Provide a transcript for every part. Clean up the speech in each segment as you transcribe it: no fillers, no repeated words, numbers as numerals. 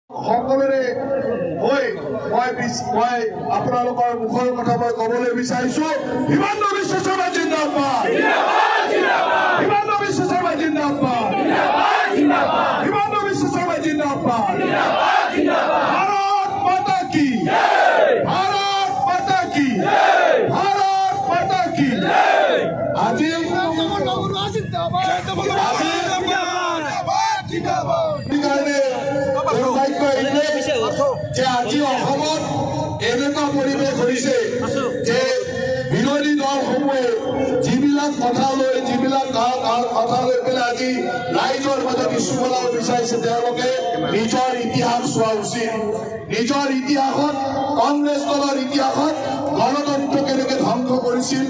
সকলোৰে হৈ মই আপোনালোকৰ মুখৰ কথা মই ক'বলৈ বিচাৰিছো হিমন্ত বিশ্ব শৰ্মা জিন্দাবাদ হিমন্ত বিশ্ব শৰ্মা জিন্দাবাদ হিমন্ত বিশ্ব শৰ্মা জিন্দাবাদ ভাৰত মাতা কি ভাৰত মাতা কি ভাৰত মাতা কি আজি আজি অসমত এনেকুৱা পৰিৱেশ হৈছে যে বিৰোধী দলসমূহে যিবিলাক কথা লৈ যিবিলাক কথা লৈ পেলাই আজি ৰাইজৰ মাজত ইছ্যু পেলাব বিচাৰিছে তেওঁলোকে নিজৰ ইতিহাস চোৱা উচিত। নিজৰ ইতিহাসত কংগ্ৰেছ দলৰ ইতিহাসত গণতন্ত্ৰ কেনেকৈ ধ্বংস কৰিছিল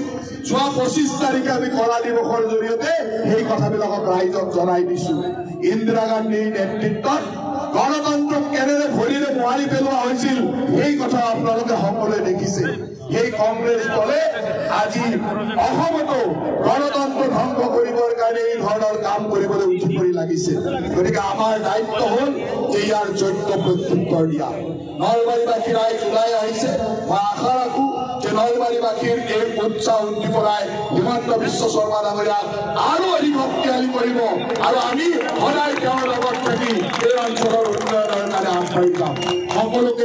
যোৱা 25 তাৰিখে আমি কলা দিৱসৰ জৰিয়তে সেই কথাবিলাকক ৰাইজক জনাই দিছো। ইন্দিৰা গান্ধীৰ নেতৃত্বত গণতন্ত্ৰক কেনেদৰে ভৰিৰে মোহাৰি পেলোৱা হৈছিল সেই কথা আপোনালোকে সকলোৱে দেখিছে। সেই কংগ্ৰেছ দলে আজি অসমতো গণতন্ত্ৰ ধ্বংস কৰিবৰ কাৰণে এই ধৰণৰ কাম কৰিবলৈ উঠি পৰি লাগিছে। গতিকে আমাৰ দায়িত্ব হ'ল যে ইয়াৰ যোগ্য প্ৰত্যুত্তৰ দিয়া। নলবাৰীবাসী ৰাইজ ওলাই আহিছে। মই আশা ৰাখো যে নলবাৰীবাসীৰ এই উৎসাহ উদ্দীপনাই হিমন্ত বিশ্ব শৰ্মা ডাঙৰীয়াক আৰু অধিক শক্তিশালী কৰিব আৰু আমি সদায় তেওঁৰ লগত থাকি এই অঞ্চলৰ উন্নয়নৰ কাৰণে আগবাঢ়ি যাম। সকলোকে